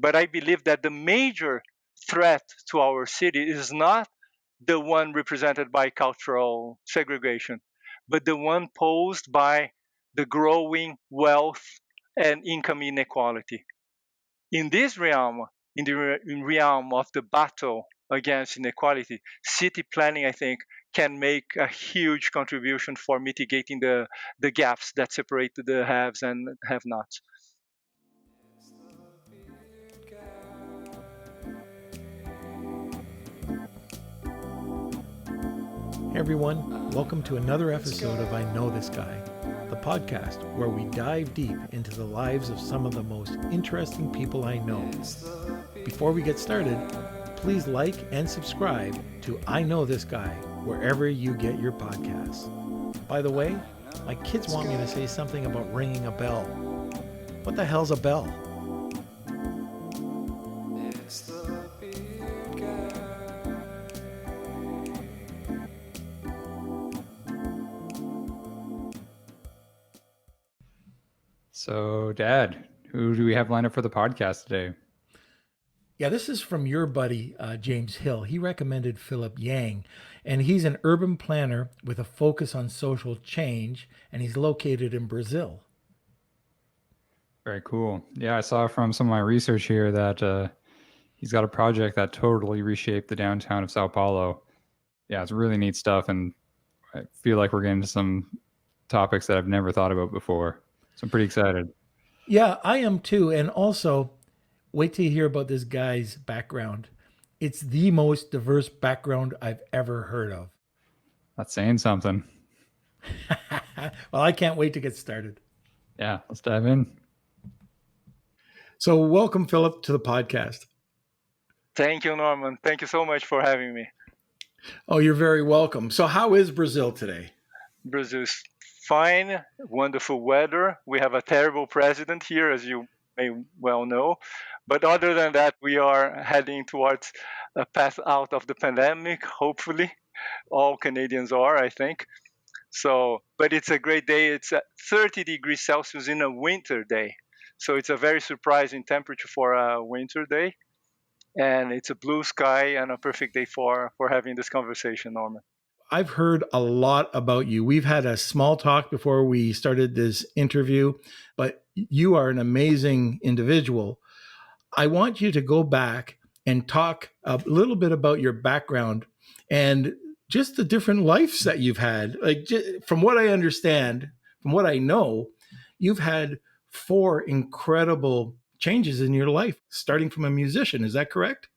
But I believe that the major threat to our city is not the one represented by cultural segregation, but the one posed by the growing wealth and income inequality. In this realm, in realm of the battle against inequality, city planning, I think, can make a huge contribution for mitigating the gaps that separate the haves and have-nots. Hey everyone, welcome to another episode of I Know This Guy, the podcast where we dive deep into the lives of some of the most interesting people I know. Before we get started, please like and subscribe to I Know This Guy wherever you get your podcasts. By the way, my kids want me to say something about ringing a bell. What the hell's a bell? So, Dad, who do we have lined up for the podcast today? Yeah, this is from your buddy, James Hill. He recommended Philip Yang, and he's an urban planner with a focus on social change, and he's located in Brazil. Very cool. Yeah, I saw from some of my research here that he's got a project that totally reshaped the downtown of Sao Paulo. Yeah, it's really neat stuff, and I feel like we're getting to some topics that I've never thought about before. So I'm pretty excited. Yeah, I am too. And also, wait till you hear about this guy's background. It's the most diverse background I've ever heard of. That's saying something. Well, I can't wait to get started. Yeah, let's dive in. So, welcome, Philip, to the podcast. Thank you, Norman. Thank you so much for having me. Oh, you're very welcome. So, how is Brazil today? Brazil's fine, wonderful weather. We have a terrible president here, as you may well know. But other than that, we are heading towards a path out of the pandemic, hopefully. All Canadians are, I think. So, but it's a great day. It's 30 degrees Celsius in a winter day. So it's a very surprising temperature for a winter day. And it's a blue sky and a perfect day for having this conversation, Norman. I've heard a lot about you. We've had a small talk before we started this interview, but you are an amazing individual. I want you to go back and talk a little bit about your background and just the different lives that you've had. Like, from what I understand, from what I know, you've had 4 incredible changes in your life, starting from a musician. Is that correct?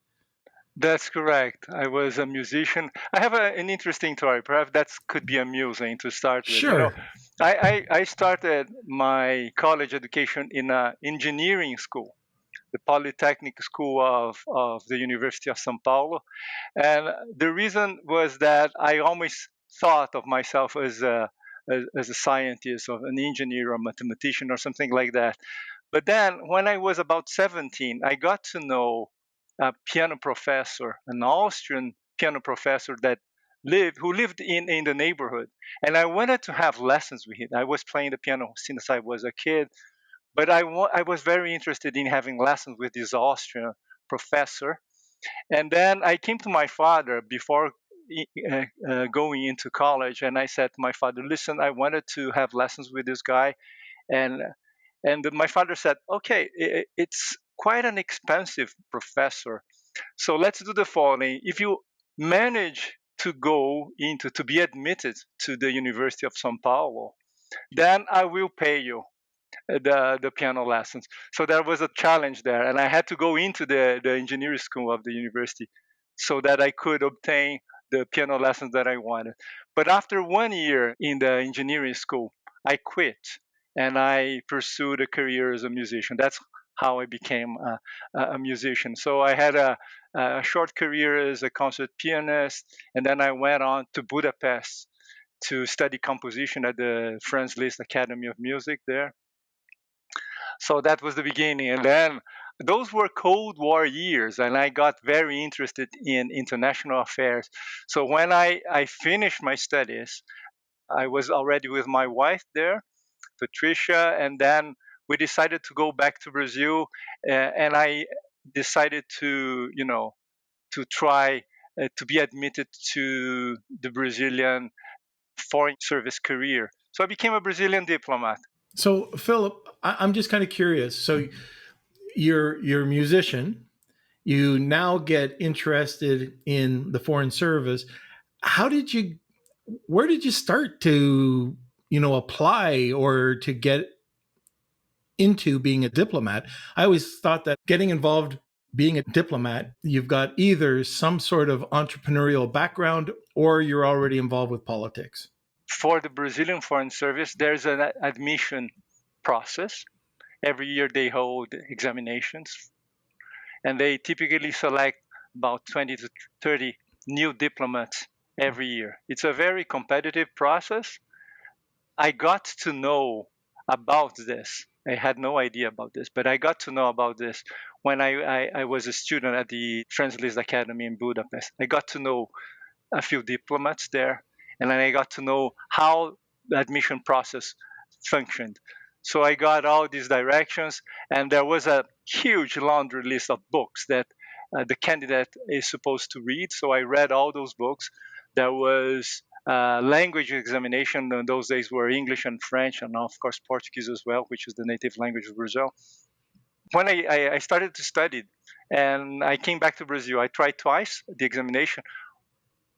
That's correct. I was a musician. I have an interesting story. Perhaps that could be amusing to start with. Sure. I started my college education in an engineering school, the Polytechnic School of the University of São Paulo. And the reason was that I always thought of myself as a scientist or an engineer or mathematician or something like that. But then when I was about 17, I got to know a piano professor, an Austrian piano professor who lived in the neighborhood. And I wanted to have lessons with him. I was playing the piano since I was a kid, but I was very interested in having lessons with this Austrian professor. And then I came to my father before going into college, and I said to my father, "Listen, I wanted to have lessons with this guy." And my father said, "Okay, it's quite an expensive professor. So let's do the following. If you manage to to be admitted to the University of São Paulo, then I will pay you the piano lessons." So there was a challenge there, and I had to go into the engineering school of the university so that I could obtain the piano lessons that I wanted. But after 1 year in the engineering school, I quit and I pursued a career as a musician. That's how I became a musician. So I had a short career as a concert pianist, and then I went on to Budapest to study composition at the Franz Liszt Academy of Music there. So that was the beginning. And then those were Cold War years, and I got very interested in international affairs. So when I finished my studies, I was already with my wife there, Patricia, and then we decided to go back to Brazil. And decided to, to try to be admitted to the Brazilian foreign service career. So I became a Brazilian diplomat. So, Philip, I'm just kind of curious. So, you're a musician. You now get interested in the foreign service. How did you? Where did you start to, apply or to get into being a diplomat? I always thought that getting involved being a diplomat, you've got either some sort of entrepreneurial background or you're already involved with politics. For the Brazilian Foreign Service, there's an admission process. Every year they hold examinations, and they typically select about 20 to 30 new diplomats every year. It's a very competitive process. I got to know about this. I had no idea about this, but I got to know about this when I was a student at the Translist Academy in Budapest. I got to know a few diplomats there, and then I got to know how the admission process functioned. So I got all these directions, and there was a huge laundry list of books that the candidate is supposed to read. So I read all those books. There was language examination. In those days were English and French, and of course Portuguese as well, which is the native language of Brazil. When I started to study, and I came back to Brazil, I tried twice the examination.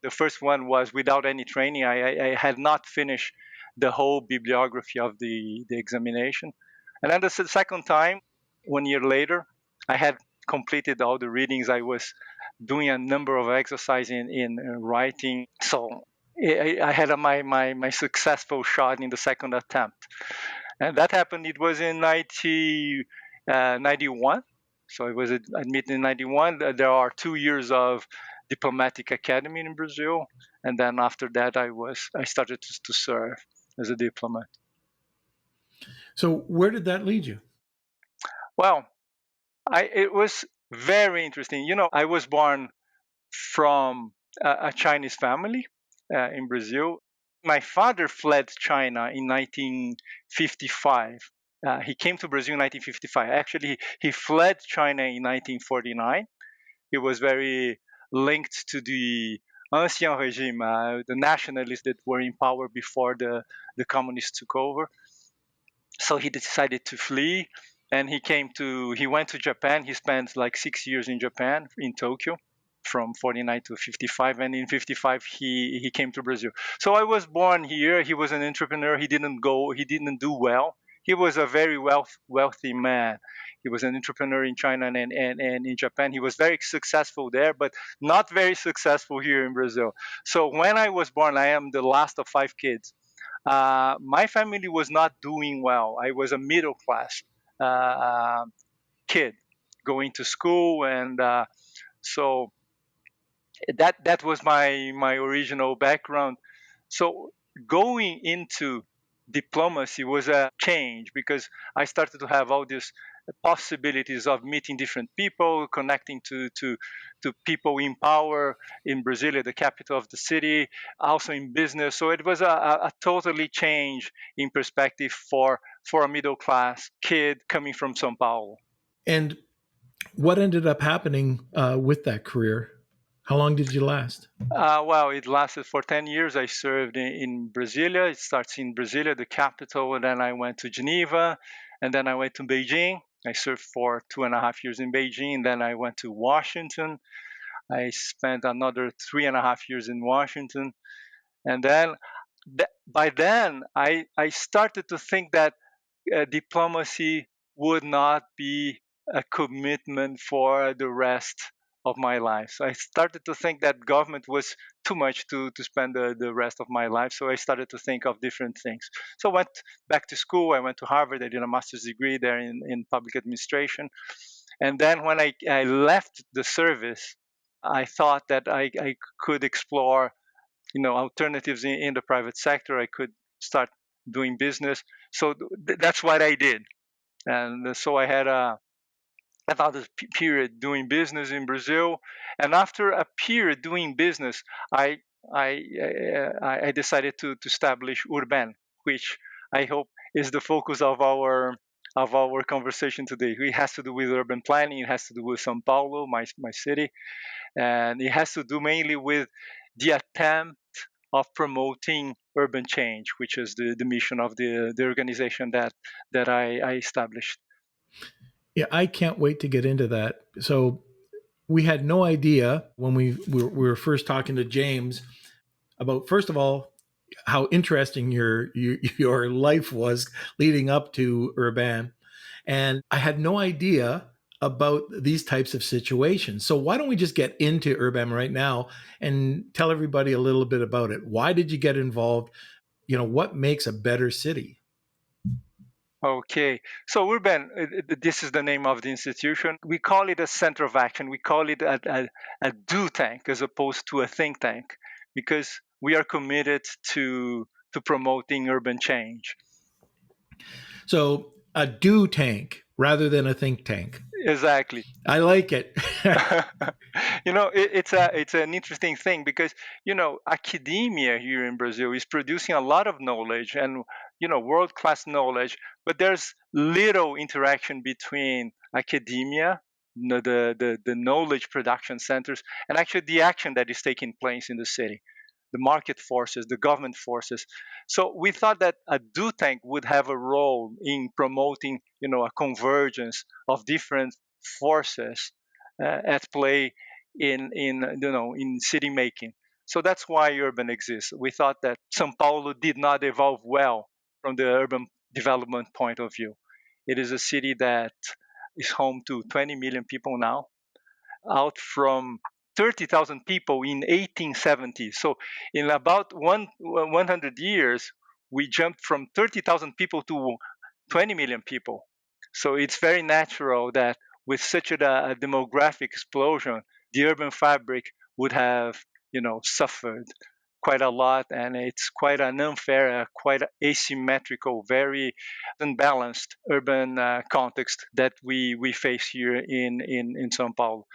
The first one was without any training. I had not finished the whole bibliography of the examination. And then the second time, 1 year later, I had completed all the readings. I was doing a number of exercises in writing. So I had my successful shot in the second attempt. And that happened, it was in 1991. So I was admitted in 91. There are 2 years of diplomatic academy in Brazil, and then after that, I started to serve as a diplomat. So, where did that lead you? Well, it was very interesting. I was born from a Chinese family in Brazil. My father fled China in 1955. He came to Brazil in 1955. Actually, he fled China in 1949. He was very linked to the ancien regime, the nationalists that were in power before the communists took over. So he decided to flee, and he went to Japan. He spent like 6 years in Japan, in Tokyo, from 49 to 55, and in 55 he came to Brazil. So I was born here. He was an entrepreneur. He didn't do well. He was a very wealthy man. He was an entrepreneur in China and in Japan. He was very successful there, but not very successful here in Brazil. So when I was born, I am the last of 5 kids. My family was not doing well. I was a middle class uh, kid going to school, and so that was my original background. So going into diplomacy was a change because I started to have all these possibilities of meeting different people, connecting to people in power in Brasilia, the capital of the city, also in business. So it was a totally change in perspective for a middle class kid coming from São Paulo. And what ended up happening with that career? How long did you last? Well, it lasted for 10 years. I served in Brasilia. It starts in Brasilia, the capital, and then I went to Geneva, and then I went to Beijing. I served for 2.5 years in Beijing, and then I went to Washington. I spent another 3.5 years in Washington. And then by then, I started to think that diplomacy would not be a commitment for the rest of my life. So I started to think that government was too much to spend the rest of my life. So I started to think of different things. So I went back to school. I went to Harvard. I did a master's degree there in public administration. And then when I left the service, I thought that I could explore alternatives in the private sector. I could start doing business. So that's what I did. And so I had another period doing business in Brazil. And after a period doing business, I I decided to establish URBEM, which I hope is the focus of our of our conversation today. It has to do with urban planning. It has to do with São Paulo, my city, and it has to do mainly with the attempt of promoting urban change, which is the mission of the organization that I established. Yeah, I can't wait to get into that. So we had no idea when we were first talking to James about, first of all, how interesting your life was leading up to URBEM, and I had no idea about these types of situations. So why don't we just get into URBEM right now and tell everybody a little bit about it? Why did you get involved? What makes a better city? Okay, so Urban, this is the name of the institution. We call it a center of action. We call it a do tank as opposed to a think tank because we are committed to promoting urban change. So a do tank rather than a think tank. Exactly. I like it. It's an interesting thing because academia here in Brazil is producing a lot of knowledge and world class knowledge, but there's little interaction between academia, the knowledge production centers, and actually the action that is taking place in the city, the market forces, the government forces. So we thought that a do tank would have a role in promoting, a convergence of different forces at play in city making. So that's why urban exists. We thought that São Paulo did not evolve well from the urban development point of view. It is a city that is home to 20 million people now, out from 30,000 people in 1870. So in about 100 years, we jumped from 30,000 people to 20 million people. So it's very natural that with such a demographic explosion, the urban fabric would have, suffered quite a lot, and it's quite an unfair, quite asymmetrical, very unbalanced urban context that we face here in São Paulo.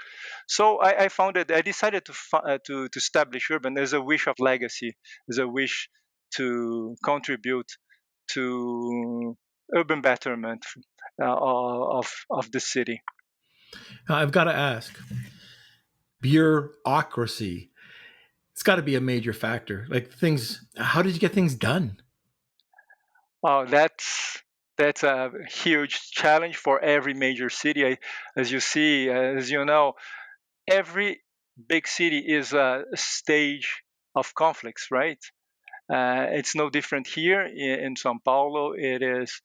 So I found that I decided to establish urban as a wish of legacy, as a wish to contribute to urban betterment of the city. I've got to ask, bureaucracy. It's got to be a major factor. Like things, how did you get things done? Oh, that's a huge challenge for every major city. As you see, as you know, every big city is a stage of conflicts, right? It's no different here in São Paulo. It is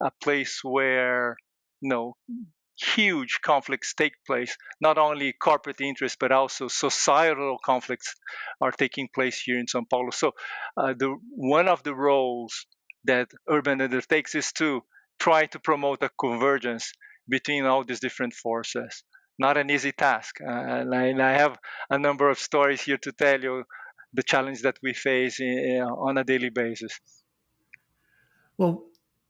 a place where huge conflicts take place. Not only corporate interests, but also societal conflicts are taking place here in São Paulo. So, the one of the roles that urban undertakes is to try to promote a convergence between all these different forces. Not an easy task, and I have a number of stories here to tell you the challenge that we face on a daily basis. Well,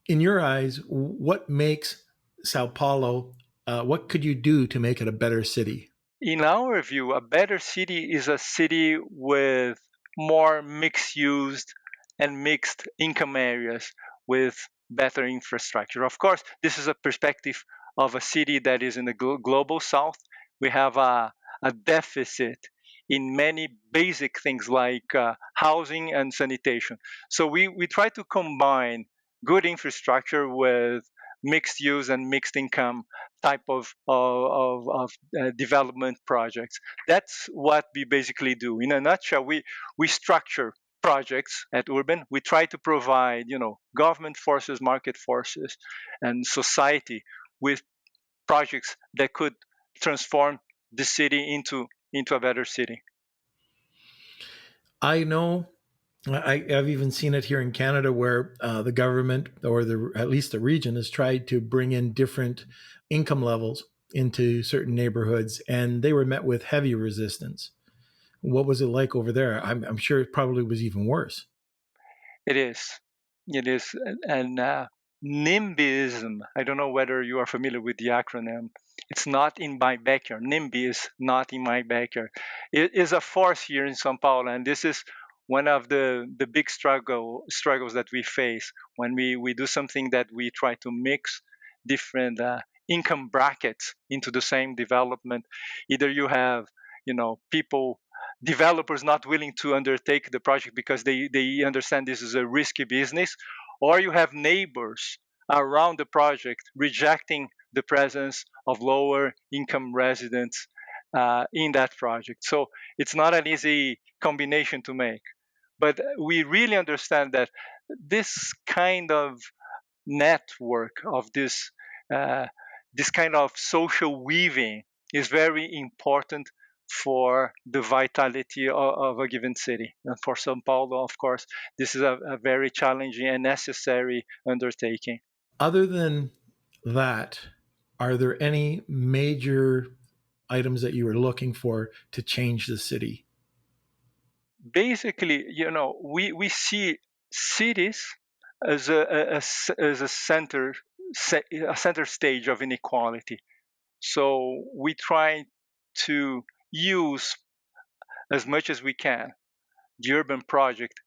in your eyes, what makes Sao Paulo, what could you do to make it a better city? In our view, a better city is a city with more mixed used and mixed income areas with better infrastructure. Of course, this is a perspective of a city that is in the global south. We have a deficit in many basic things like housing and sanitation. So we try to combine good infrastructure with mixed use and mixed income type of development projects. That's what we basically do. In a nutshell, we structure projects at Urban. We try to provide, government forces, market forces, and society with projects that could transform the city into a better city. I know I've even seen it here in Canada where the government or at least the region has tried to bring in different income levels into certain neighborhoods, and they were met with heavy resistance. What was it like over there? I'm sure it probably was even worse. It is. It is. And NIMBYism, I don't know whether you are familiar with the acronym. It's not in my backyard. NIMBY is not in my backyard. It is a force here in São Paulo, and this is one of the big struggles that we face when we do something that we try to mix different income brackets into the same development. Either you have, people, developers not willing to undertake the project because they understand this is a risky business, or you have neighbors around the project rejecting the presence of lower income residents in that project. So it's not an easy combination to make. But we really understand that this kind of network of uh, this kind of social weaving is very important for the vitality of a given city. And for Sao Paulo, of course, this is a very challenging and necessary undertaking. Other than that, are there any major items that you were looking for to change the city? Basically, we see cities as a center stage of inequality. So we try to use as much as we can the urban project,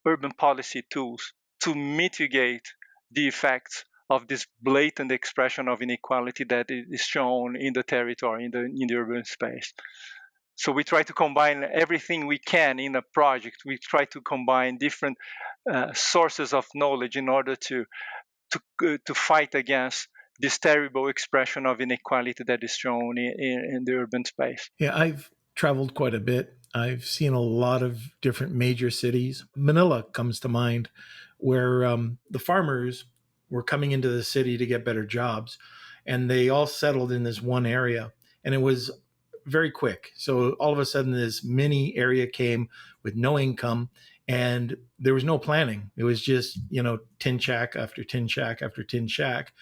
urban policy tools to mitigate the effects of this blatant expression of inequality that is shown in the territory, in the urban space. So we try to combine everything we can in a project. We try to combine different sources of knowledge in order to fight against this terrible expression of inequality that is shown in the urban space. Yeah, I've traveled quite a bit. I've seen a lot of different major cities. Manila comes to mind, where the farmers were coming into the city to get better jobs, and they all settled in this one area, and it was very quick. So all of a sudden, this mini area came with no income, and there was no planning. It was just tin shack after tin shack after tin shack,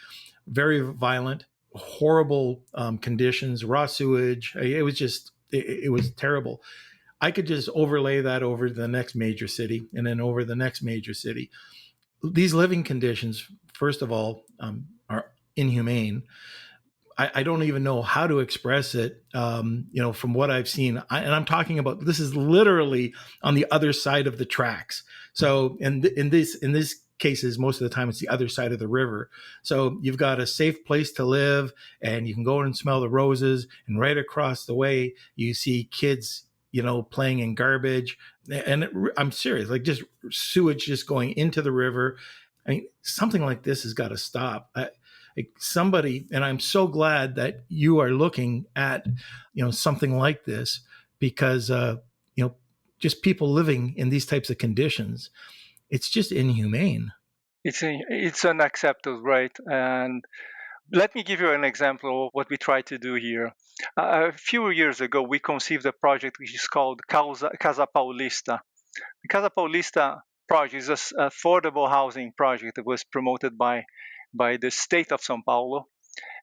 very violent, horrible conditions, raw sewage. It was just, it was terrible. I could just overlay that over the next major city and then over the next major city. These living conditions, first of all, are inhumane. I don't even know how to express it. From what I've seen, and I'm talking about, this is literally on the other side of the tracks. So, in this cases, most of the time it's the other side of the river. So you've got a safe place to live, and you can go and smell the roses. And right across the way, you see kids, playing in garbage. And I'm serious, like just sewage just going into the river. I mean, something like this has got to stop. Like somebody, and I'm so glad that you are looking at something like this, because just people living in these types of conditions, it's just inhumane. It's unacceptable, right? And let me give you an example of what we try to do here. A few years ago, we conceived a project which is called Casa Paulista. The Casa Paulista project is an affordable housing project that was promoted by the state of São Paulo,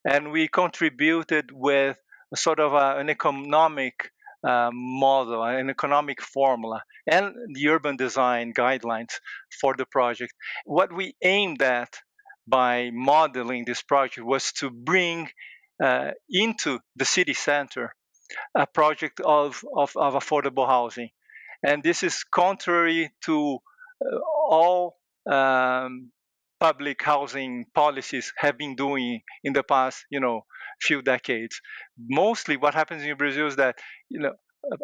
and we contributed with a sort of an economic model, an economic formula, and the urban design guidelines for the project. What we aimed at by modeling this project was to bring into the city center a project of affordable housing. And this is contrary to all public housing policies have been doing in the past, few decades. Mostly what happens in Brazil is that,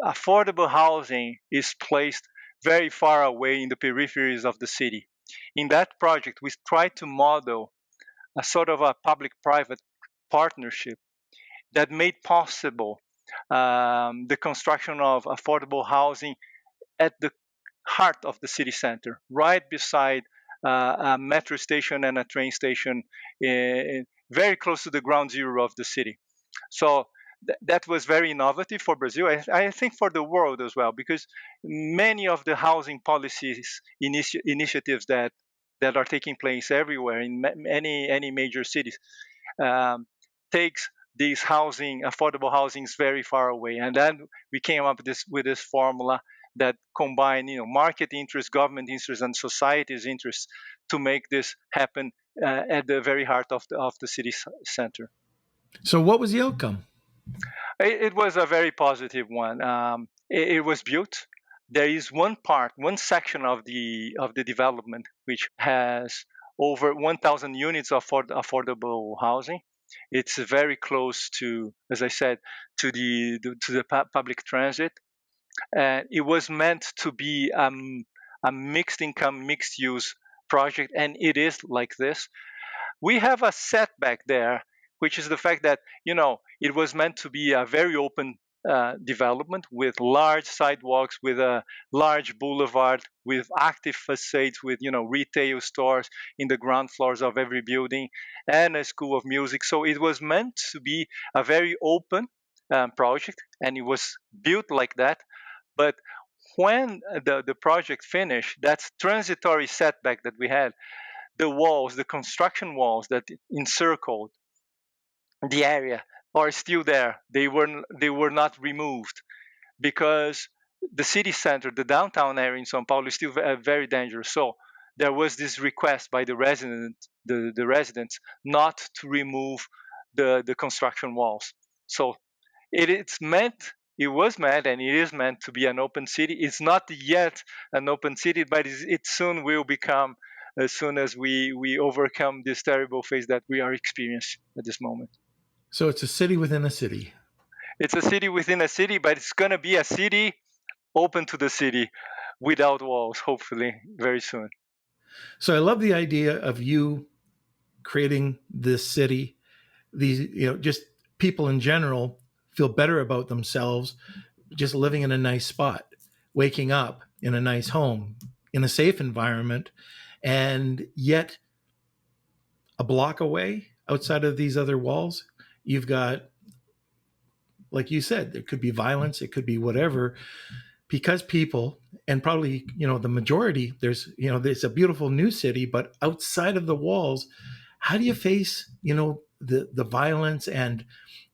affordable housing is placed very far away in the peripheries of the city. In that project, we try to model a sort of a public-private partnership that made possible the construction of affordable housing at the heart of the city center, right beside a metro station and a train station, very close to the ground zero of the city. So that was very innovative for Brazil. I think for the world as well, because many of the housing policies initiatives that are taking place everywhere in any major cities um, takes these affordable housings very far away. And then we came up with this formula that combine, market interest, government interest, and society's interest to make this happen at the very heart of the city center. So what was the outcome? It was a very positive one. It was built. There is one section of the development which has over 1,000 units of affordable housing. It's very close to, as I said, to the public transit. And it was meant to be a mixed income, mixed use project, and it is like this. We have a setback there, which is the fact that it was meant to be a very open development with large sidewalks, with a large boulevard, with active facades, with retail stores in the ground floors of every building, and a school of music. So it was meant to be a very open project, and it was built like that. But when the project finished, that transitory setback that we had, the walls, the construction walls that encircled the area are still there. They were not removed because the city center, the downtown area in São Paulo, is still very dangerous. So there was this request by the residents not to remove the construction walls. So it was meant and it is meant to be an open city. It's not yet an open city, but it soon will become, as soon as we overcome this terrible phase that we are experiencing at this moment. So it's a city within a city. It's a city within a city, but it's going to be a city open to the city without walls, hopefully very soon. So I love the idea of you creating this city. These, just people in general feel better about themselves just living in a nice spot, waking up in a nice home, in a safe environment, and yet a block away outside of these other walls, you've got, like you said, there could be violence, it could be whatever, because people, and probably, the majority, there's a beautiful new city, but outside of the walls, how do you face, the violence and,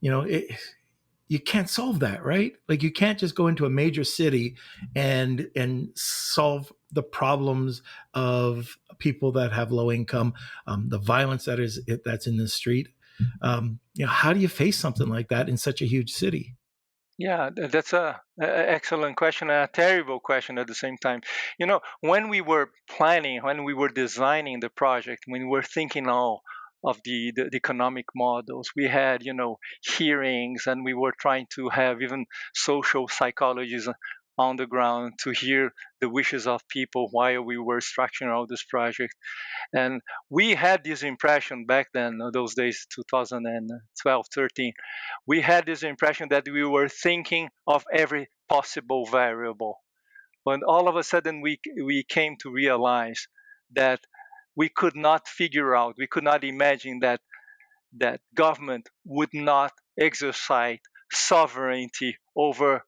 you can't solve that, right? Like you can't just go into a major city and solve the problems of people that have low income, the violence that's in the street. How do you face something like that in such a huge city? Yeah, that's a excellent question and a terrible question at the same time. When we were planning, when we were designing the project, when we were thinking all of the economic models, we had, hearings, and we were trying to have even social psychologists on the ground to hear the wishes of people while we were structuring all this project. And we had this impression back then, those days, 2012, 13, we had this impression that we were thinking of every possible variable. But all of a sudden, we came to realize that we could not figure out, we could not imagine that government would not exercise sovereignty over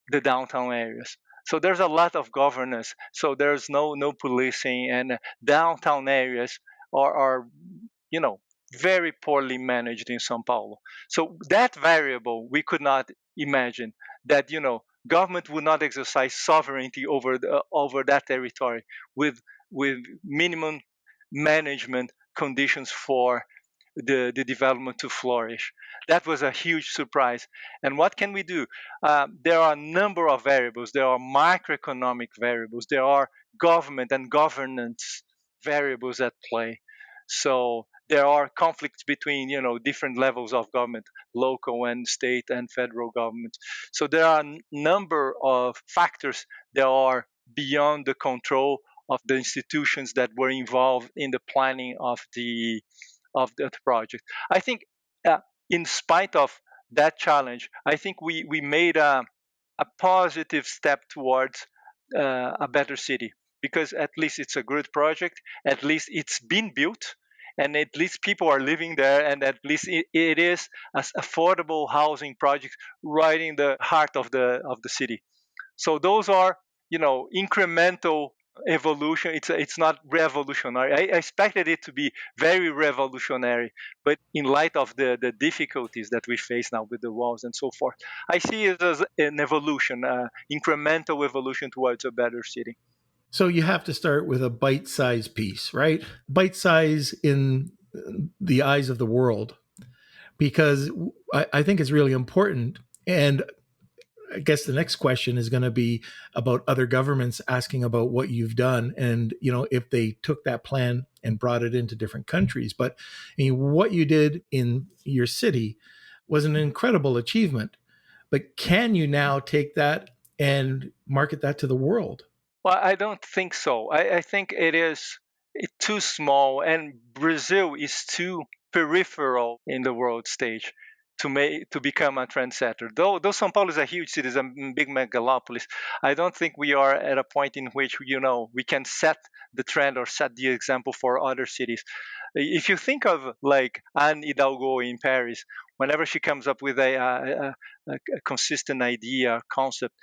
the downtown areas. So there's a lot of governance. So there's no policing, and downtown areas are very poorly managed in São Paulo. So that variable we could not imagine, that government would not exercise sovereignty over that territory with minimum management conditions for the development to flourish. That was a huge surprise. And what can we do? There are a number of variables. There are macroeconomic variables. There are government and governance variables at play. So there are conflicts between different levels of government, local and state and federal government. So there are a number of factors that are beyond the control of the institutions that were involved in the planning of the project. I think, in spite of that challenge, I think we made a positive step towards a better city, because at least it's a good project, at least it's been built, and at least people are living there, and at least it is an affordable housing project right in the heart of the city. So those are incremental evolution. It's not revolutionary. I expected it to be very revolutionary, but in light of the difficulties that we face now with the walls and so forth, I see it as an evolution, incremental evolution towards a better city. So you have to start with a bite-sized piece, right? Bite-size in the eyes of the world, because I think it's really important. And I guess the next question is going to be about other governments asking about what you've done, and if they took that plan and brought it into different countries. But I mean, what you did in your city was an incredible achievement. But can you now take that and market that to the world? Well, I don't think so. I think it's too small, and Brazil is too peripheral in the world stage to become a trendsetter. Though São Paulo is a huge city, it's a big megalopolis, I don't think we are at a point in which we can set the trend or set the example for other cities. If you think of like Anne Hidalgo in Paris, whenever she comes up with a consistent idea, concept,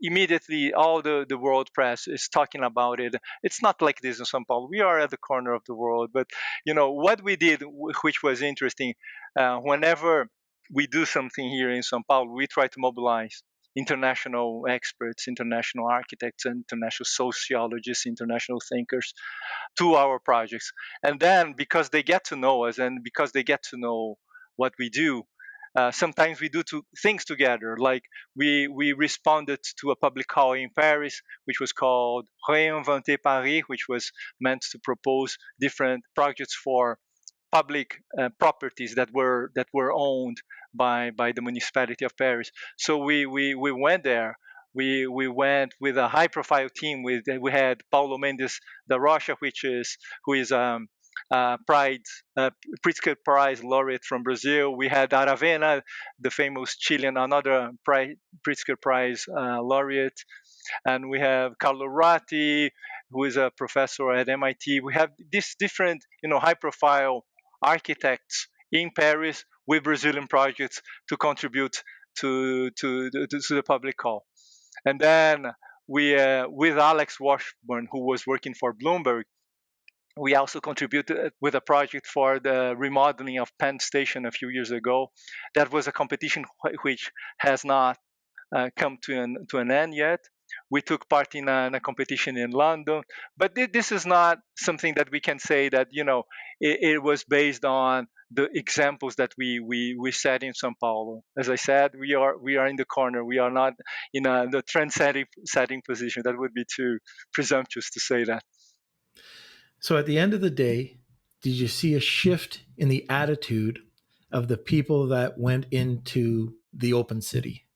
immediately all the world press is talking about it. It's not like this in São Paulo. We are at the corner of the world, but what we did, which was interesting, whenever we do something here in São Paulo, we try to mobilize international experts, international architects, international sociologists, international thinkers to our projects. And then because they get to know us and because they get to know what we do, sometimes we do things together. Like we responded to a public call in Paris, which was called Réinventer Paris, which was meant to propose different projects for public properties that were owned by the municipality of Paris. So we went there. We went with a high profile team. We had Paulo Mendes da Rocha, who is Pride Pritzker Prize laureate from Brazil. We had Aravena, the famous Chilean, another Pritzker Prize laureate, and we have Carlo Ratti, who is a professor at MIT. We have these different, high-profile architects in Paris with Brazilian projects to contribute to the public call. And then with Alex Washburn, who was working for Bloomberg, we also contributed with a project for the remodeling of Penn Station a few years ago. That was a competition which has not come to an end yet. We took part in a competition in London, but this is not something that we can say that it was based on the examples that we set in São Paulo. As I said, we are in the corner. We are not in the trend setting position. That would be too presumptuous to say that. So at the end of the day, did you see a shift in the attitude of the people that went into the open city?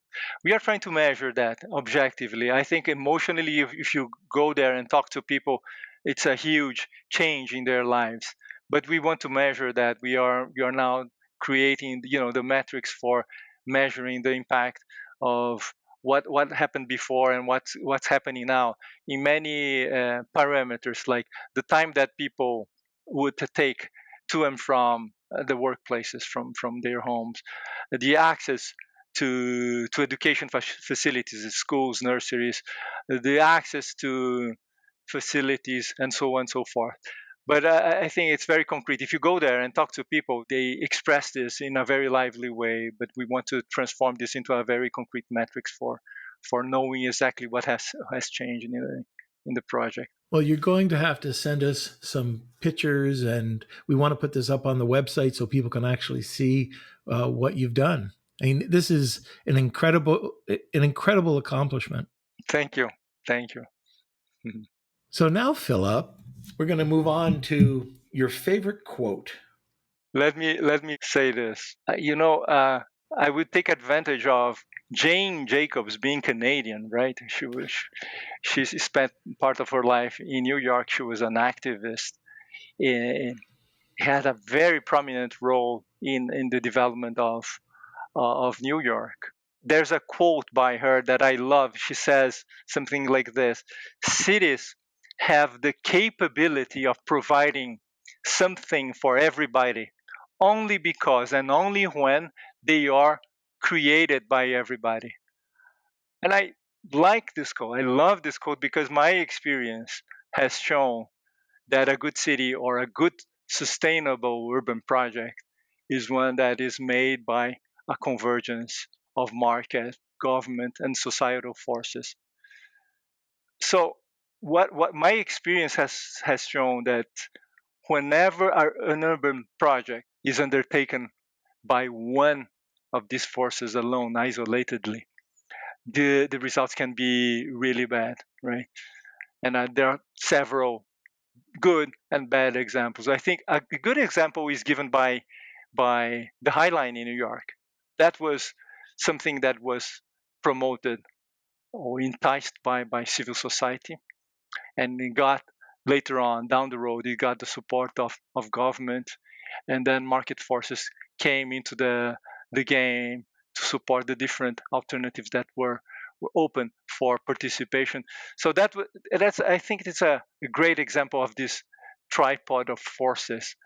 We are trying to measure that objectively. I think emotionally, if you go there and talk to people, it's a huge change in their lives. But we want to measure that. We are now creating the metrics for measuring the impact of what happened before and what's happening now in many parameters, like the time that people would take to and from the workplaces, from their homes, the access to education facilities, schools, nurseries, the access to facilities, and so on and so forth. But I think it's very concrete. If you go there and talk to people, they express this in a very lively way. But we want to transform this into a very concrete metrics for knowing exactly what has changed in the project. Well, you're going to have to send us some pictures, and we want to put this up on the website so people can actually see what you've done. I mean, this is an incredible accomplishment. Thank you. So now, Philip, we're going to move on to your favorite quote. Let me say this. I would take advantage of Jane Jacobs being Canadian, right? She spent part of her life in New York. She was an activist. Had a very prominent role in the development of New York. There's a quote by her that I love. She says something like this: cities have the capability of providing something for everybody only because and only when they are created by everybody. And I like this quote. I love this quote because my experience has shown that a good city or a good sustainable urban project is one that is made by a convergence of market, government, and societal forces. So what my experience has shown that whenever an urban project is undertaken by one of these forces alone, isolatedly, the results can be really bad, right? And there are several good and bad examples. I think a good example is given by the High Line in New York. That was something that was promoted or enticed by civil society, and it got later on down the road, it got the support of government, and then market forces came into the game to support the different alternatives that were open for participation. So that's I think it's a great example of this tripod of forces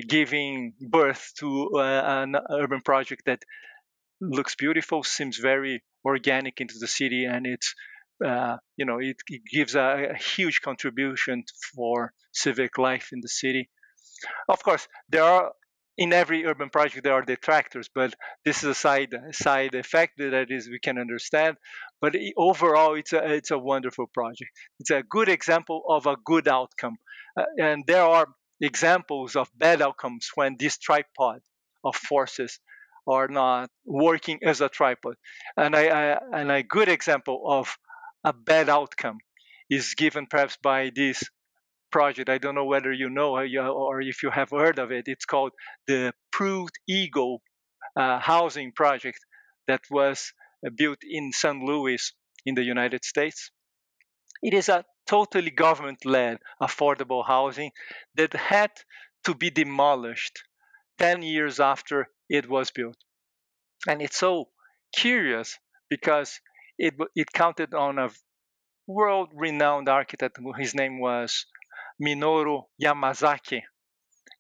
giving birth to an urban project that looks beautiful, seems very organic into the city, and it gives a huge contribution for civic life in the city. Of course, there are in every urban project there are detractors, but this is a side effect that is we can understand. But overall, it's a wonderful project. It's a good example of a good outcome, and there are examples of bad outcomes when this tripod of forces are not working as a tripod. And a good example of a bad outcome is given perhaps by this project. I don't know whether you know or if you have heard of it. It's called the Proved Eagle housing project that was built in St. Louis in the United States. It is a totally government-led affordable housing that had to be demolished 10 years after it was built. And it's so curious because it counted on a world-renowned architect. His name was Minoru Yamazaki,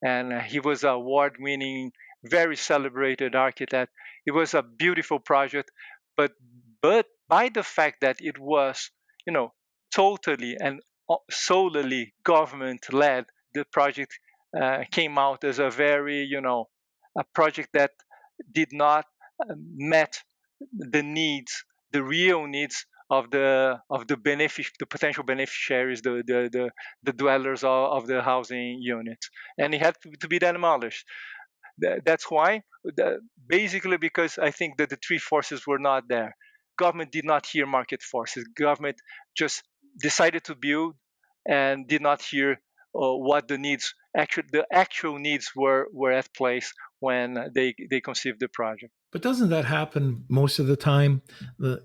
and he was an award-winning, very celebrated architect. It was a beautiful project, but by the fact that it was, totally and solely government-led, the project came out as a very, a project that did not met the needs, the real needs the potential beneficiaries, the dwellers of the housing units, and it had to be demolished. That's why, basically, because I think that the three forces were not there. Government did not hear market forces. Government just decided to build and did not hear what the actual needs were at place when they conceived the project. But doesn't that happen most of the time?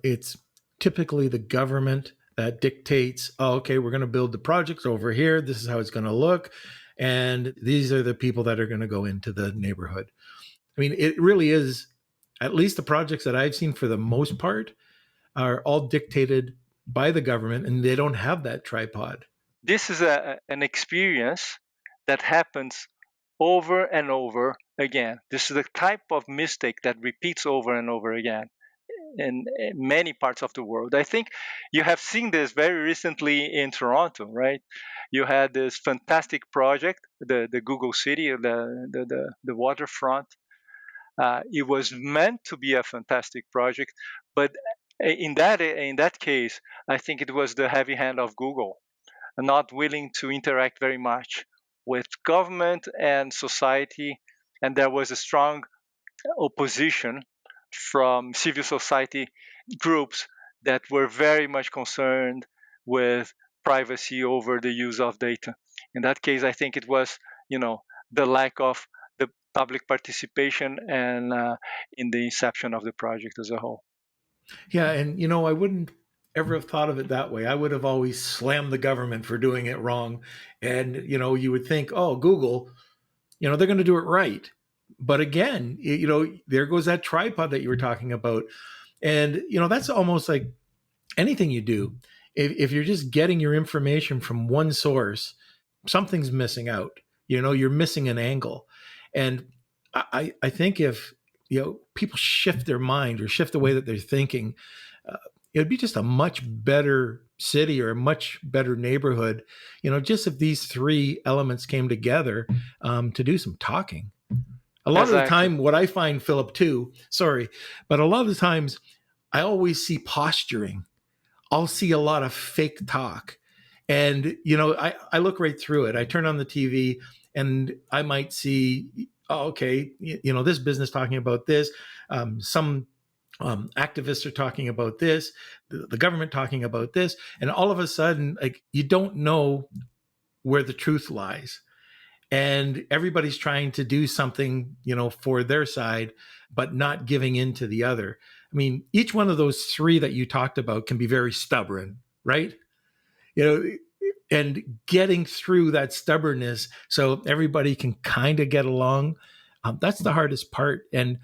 It's typically the government that dictates, oh, okay, we're going to build the projects over here. This is how it's going to look. And these are the people that are going to go into the neighborhood. I mean, it really is, at least the projects that I've seen for the most part, are all dictated by the government, and they don't have that tripod. This is an experience that happens over and over again. This is the type of mistake that repeats over and over again in many parts of the world. I think you have seen this very recently in Toronto, right? You had this fantastic project, the Google City, the waterfront. It was meant to be a fantastic project, but in that case, I think it was the heavy hand of Google, not willing to interact very much with government and society, and there was a strong opposition from civil society groups that were very much concerned with privacy over the use of data. In that case, I think it was, the lack of the public participation and in the inception of the project as a whole. Yeah, and I wouldn't ever have thought of it that way. I would have always slammed the government for doing it wrong. And you would think, oh, Google, they're going to do it right. But again, there goes that tripod that you were talking about. And, that's almost like anything you do. If you're just getting your information from one source, something's missing out. You're missing an angle. And I think if, people shift their mind or shift the way that they're thinking, it would be just a much better city or a much better neighborhood, just if these three elements came together to do some talking. A lot of the time, what I find, Philip, too, but a lot of the times I always see posturing. I'll see a lot of fake talk. And, I look right through it. I turn on the TV and I might see, oh, okay, this business talking about this, some activists are talking about this, the government talking about this, and all of a sudden, like, you don't know where the truth lies. And everybody's trying to do something, for their side, but not giving in to the other. I mean, each one of those three that you talked about can be very stubborn, right? You know, and getting through that stubbornness so everybody can kind of get along, that's the hardest part. And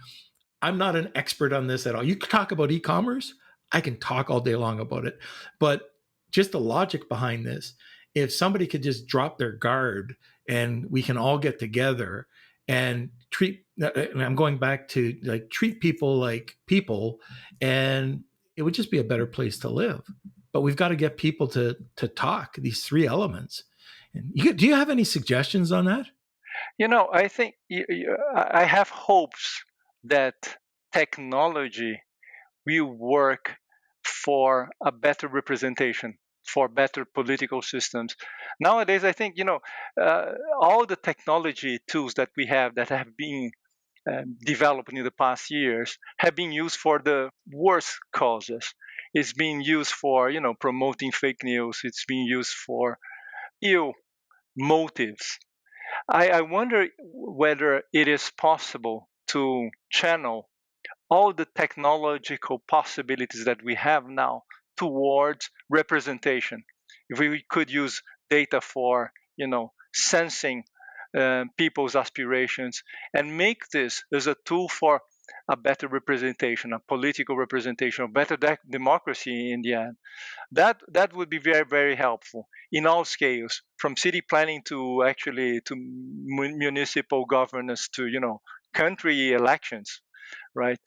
I'm not an expert on this at all. You can talk about e-commerce, I can talk all day long about it, but just the logic behind this, if somebody could just drop their guard and we can all get together and and I'm going back to like treat people like people, and it would just be a better place to live. But we've got to get people to talk these three elements. And do you have any suggestions on that? I think I have hopes that technology will work for a better representation, for better political systems. Nowadays, I think, all the technology tools that we have that have been developed in the past years have been used for the worst causes. It's being used for, promoting fake news. It's being used for ill motives. I wonder whether it is possible to channel all the technological possibilities that we have now towards representation. If we could use data for, sensing people's aspirations and make this as a tool for a better representation, a political representation, a better democracy in the end, that would be very, very helpful in all scales, from city planning to actually to municipal governance to country elections, right?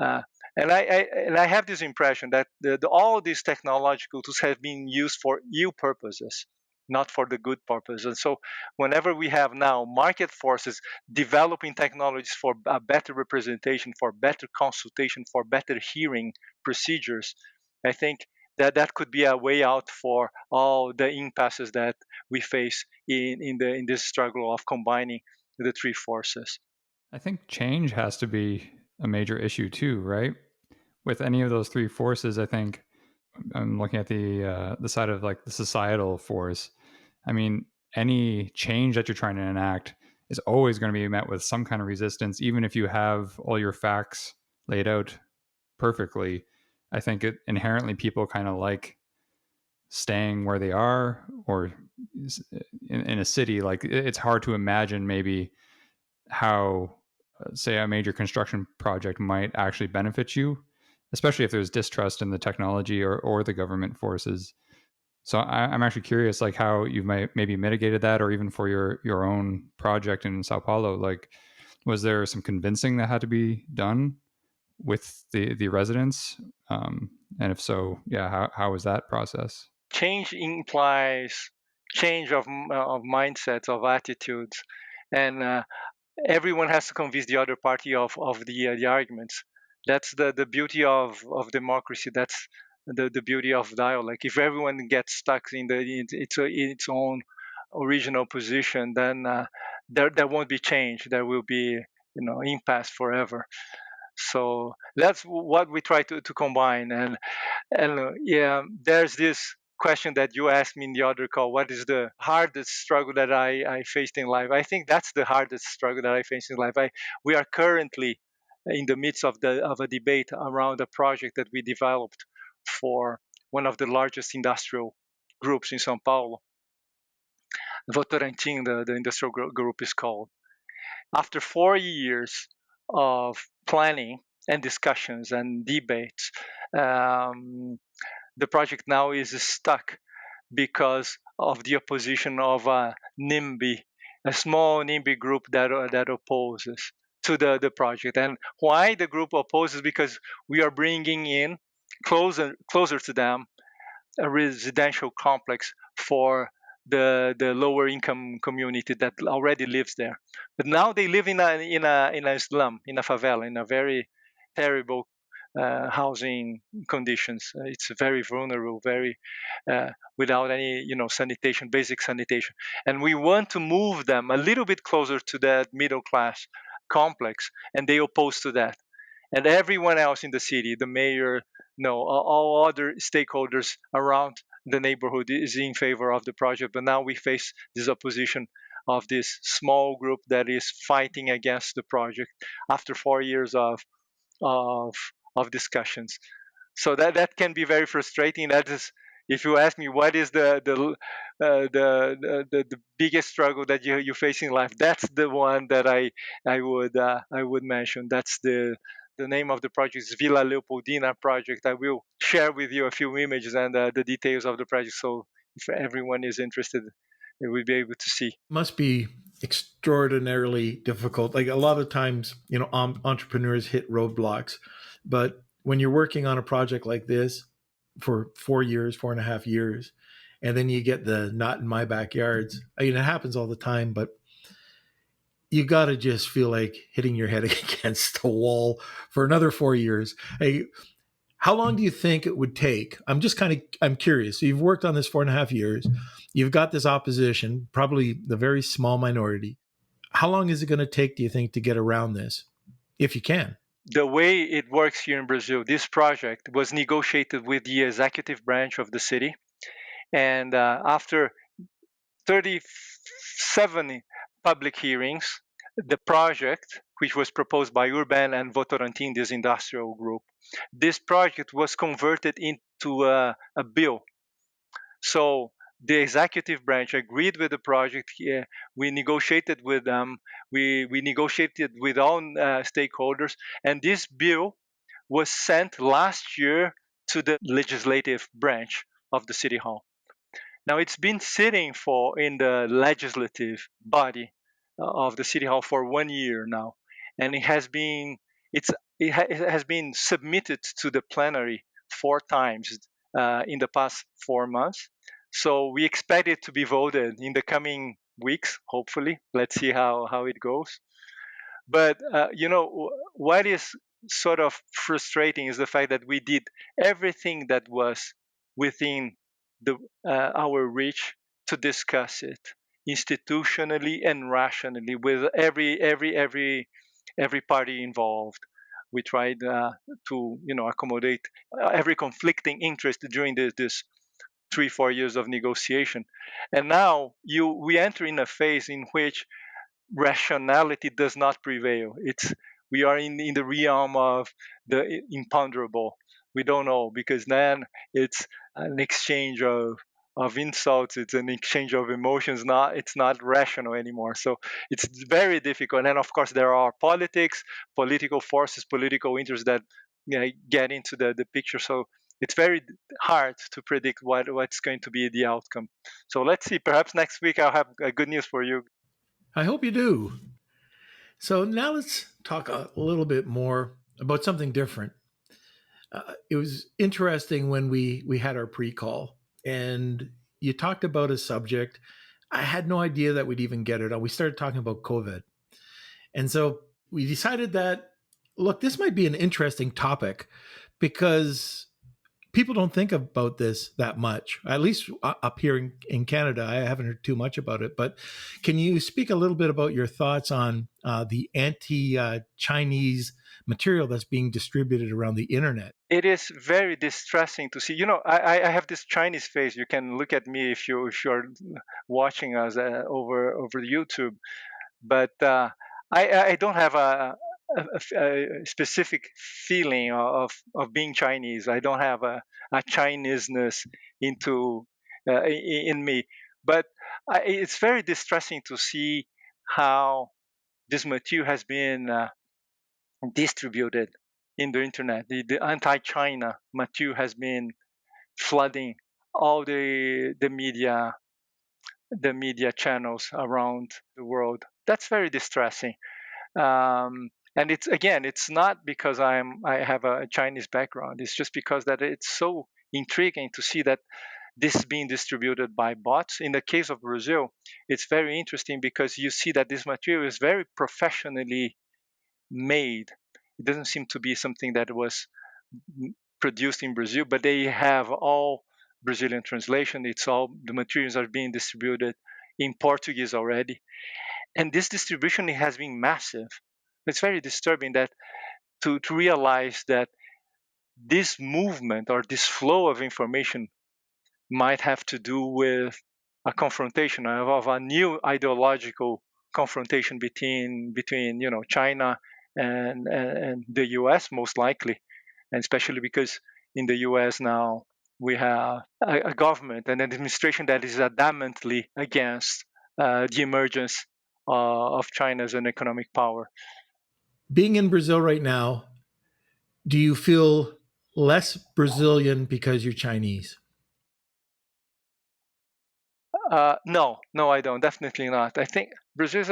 Uh, and I have this impression that all these technological tools have been used for ill purposes, not for the good purpose. And so, whenever we have now market forces developing technologies for a better representation, for better consultation, for better hearing procedures, I think that could be a way out for all the impasses that we face in this struggle of combining the three forces. I think change has to be a major issue too, right? With any of those three forces, I think I'm looking at the side of like the societal force. I mean, any change that you're trying to enact is always going to be met with some kind of resistance, even if you have all your facts laid out perfectly. I think it inherently people kind of like staying where they are, or in a city. Like it's hard to imagine maybe how, say, a major construction project might actually benefit you, especially if there's distrust in the technology or the government forces. So I'm actually curious, like how you might maybe mitigated that, or even for your own project in Sao Paulo. Like, was there some convincing that had to be done with the residents? And if so, yeah, how was that process? Change implies change of mindsets, of attitudes, and everyone has to convince the other party of the arguments. That's the beauty of democracy. That's the beauty of dialogue. If everyone gets stuck in its own original position, then there won't be change. There will be impasse forever. So that's what we try to combine. And yeah, there's this question that you asked me in the other call: what is the hardest struggle that I faced in life? I think that's the hardest struggle that I faced in life. We are currently in the midst of a debate around a project that we developed for one of the largest industrial groups in São Paulo. Votorantim, the industrial group is called. After 4 years of planning and discussions and debates, um, the project now is stuck because of the opposition of a NIMBY, a small NIMBY group that opposes to the project. And why the group opposes? Because we are bringing in closer to them a residential complex for the lower income community that already lives there. But now they live in a slum, in a favela, in a very terrible housing conditions. It's very vulnerable, very without any sanitation, basic sanitation. And we want to move them a little bit closer to that middle class complex, and they oppose to that. And everyone else in the city, the mayor, all other stakeholders around the neighborhood is in favor of the project. But now we face this opposition of this small group that is fighting against the project after 4 years of of discussions. So that can be very frustrating. That is, if you ask me what is the biggest struggle that you face in life, that's the one that I would mention. That's the name of the project is Villa Leopoldina project. I will share with you a few images and the details of the project, so if everyone is interested, they will be able to see. Must be extraordinarily difficult. Like a lot of times, entrepreneurs hit roadblocks, but when you're working on a project like this for 4 years, 4.5 years, and then you get the not in my backyards. I mean, it happens all the time, but you got to just feel like hitting your head against the wall for another 4 years. Hey, how long do you think it would take? I'm curious. So you've worked on this 4.5 years. You've got this opposition, probably the very small minority. How long is it going to take, do you think, to get around this, if you can? The way it works here in Brazil, this project was negotiated with the executive branch of the city, and after 37 public hearings, the project, which was proposed by URBEM and Votorantim, this industrial group, this project was converted into a bill. So the executive branch agreed with the project. Yeah, we negotiated with them. We negotiated with all stakeholders, and this bill was sent last year to the legislative branch of the city hall. Now it's been sitting for in the legislative body of the city hall for 1 year now, and it has been submitted to the plenary 4 times in the past 4 months. So we expect it to be voted in the coming weeks. Hopefully, let's see how it goes. But what is sort of frustrating is the fact that we did everything that was within our reach to discuss it institutionally and rationally with every party involved. We tried to accommodate every conflicting interest during this 3-4 years of negotiation, and now we enter in a phase in which rationality does not prevail. We are in the realm of the imponderable. We don't know, because then it's an exchange of insults. It's an exchange of emotions. It's not rational anymore. So it's very difficult. And of course, there are political forces, political interests that get into the picture. So it's very hard to predict what's going to be the outcome. So let's see. Perhaps next week I'll have good news for you. I hope you do. So now let's talk a little bit more about something different. It was interesting when we had our pre-call and you talked about a subject. I had no idea that we'd even get it on. We started talking about COVID. And so we decided that, look, this might be an interesting topic because people don't think about this that much, at least up here in Canada. I haven't heard too much about it, but can you speak a little bit about your thoughts on the anti-Chinese material that's being distributed around the internet? It is very distressing to see. I have this Chinese face. You can look at me if you're watching us over YouTube, but I don't have a specific feeling of being Chinese. I don't have a Chineseness in me, but it's very distressing to see how this material has been distributed in the internet. The anti-China material has been flooding all the media channels around the world. That's very distressing. And it's not because I have a Chinese background. It's just because that it's so intriguing to see that this is being distributed by bots. In the case of Brazil, it's very interesting because you see that this material is very professionally made. It doesn't seem to be something that was produced in Brazil, but they have all Brazilian translation. It's all the materials are being distributed in Portuguese already, and this distribution has been massive. It's very disturbing that to realize that this movement or this flow of information might have to do with a confrontation of a new ideological confrontation between China and the U.S. most likely, and especially because in the U.S. now we have a government and an administration that is adamantly against the emergence of China as an economic power. Being in Brazil right now, do you feel less Brazilian because you're Chinese? No, I don't. Definitely not. I think Brazil is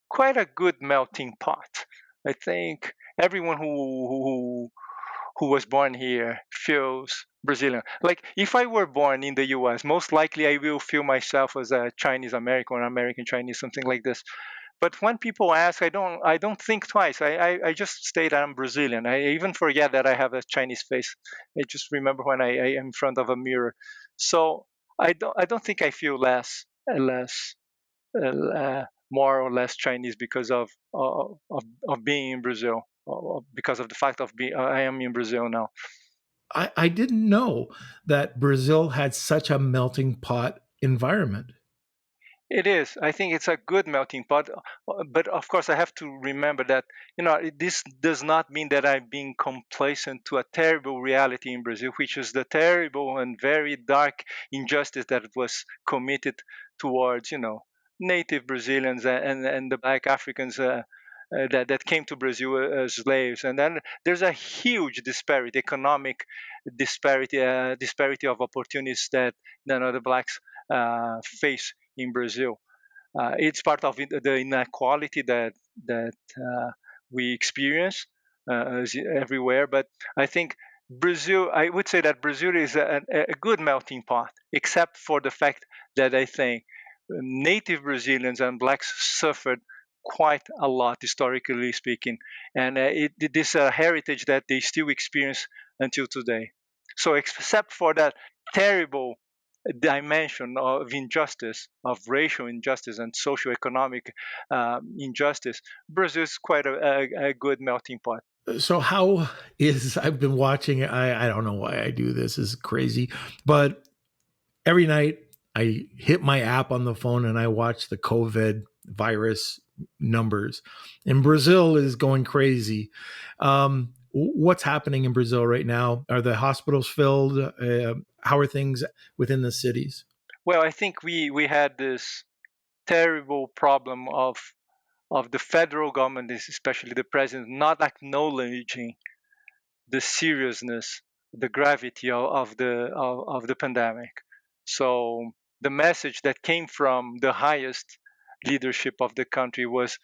quite a good melting pot. I think everyone who was born here feels Brazilian. Like if I were born in the U.S., most likely I will feel myself as a Chinese American or American Chinese, something like this. But when people ask, I don't think twice. I just state I'm Brazilian. I even forget that I have a Chinese face. I just remember when I am in front of a mirror. So I don't think I feel less more or less Chinese because of being in Brazil, because of the fact of being I am in Brazil now. I didn't know that Brazil had such a melting pot environment. It is. I think it's a good melting pot, but of course I have to remember that this does not mean that I'm being complacent to a terrible reality in Brazil, which is the terrible and very dark injustice that was committed towards native Brazilians and the Black Africans. That came to Brazil as slaves, and then there's a huge disparity, economic disparity of opportunities that the blacks face in Brazil. It's part of the inequality that we experience everywhere. But I think Brazil, I would say that Brazil is a good melting pot, except for the fact that I think native Brazilians and blacks suffered quite a lot, historically speaking, and it is a heritage that they still experience until today. So, except for that terrible dimension of injustice, of racial injustice and socio-economic injustice, Brazil is quite a good melting pot. So how is I've been watching I don't know why I do this. This is crazy. But every night I hit my app on the phone and I watch the COVID virus numbers. And Brazil is going crazy. What's happening in Brazil right now? Are the hospitals filled? How are things within the cities? Well, I think we had this terrible problem of the federal government, especially the president, not acknowledging the seriousness, the gravity of the pandemic. So the message that came from the highest leadership of the country was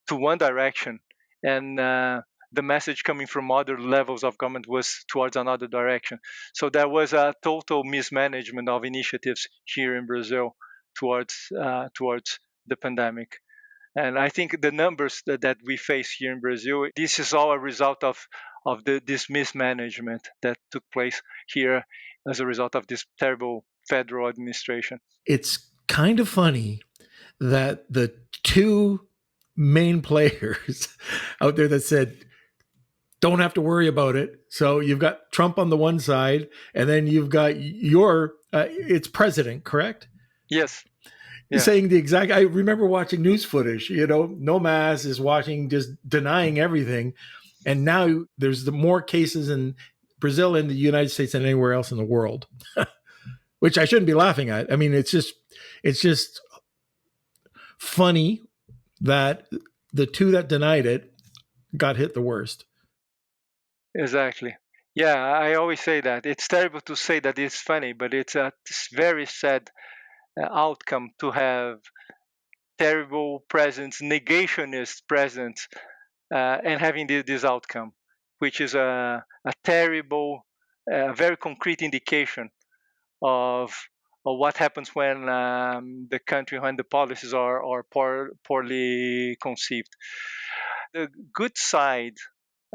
to one direction, and the message coming from other levels of government was towards another direction. So there was a total mismanagement of initiatives here in Brazil towards the pandemic. And I think the numbers that we face here in Brazil, this is all a result of this mismanagement that took place here as a result of this terrible federal administration. It's kind of funny that the two main players out there that said don't have to worry about it. So you've got Trump on the one side, and then you've got your it's president, correct? Yes. Yeah. Saying the exact. I remember watching news footage. No mask is watching, just denying everything, and now there's the more cases in Brazil and the United States than anywhere else in the world, which I shouldn't be laughing at. I mean, it's just funny that the two that denied it got hit the worst. Exactly. Yeah, I always say that. It's terrible to say that it's funny, but it's a very sad outcome to have terrible presidents, negationist presidents, and having this outcome, which is a terrible, very concrete indication of what happens when the country, when the policies are poorly conceived. The good side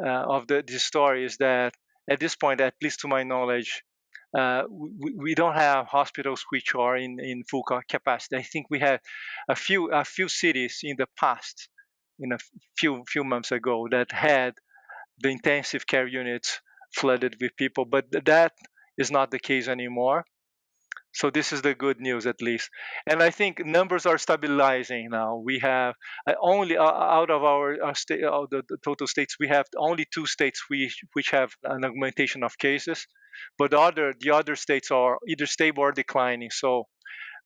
of this story is that at this point, at least to my knowledge, we don't have hospitals which are in full capacity. I think we had a few cities in the past, in a few months ago, that had the intensive care units flooded with people, but that is not the case anymore. So this is the good news, at least. And I think numbers are stabilizing now. We have only out of our state, the total states, we have only 2 states which have an augmentation of cases, but the other states are either stable or declining. So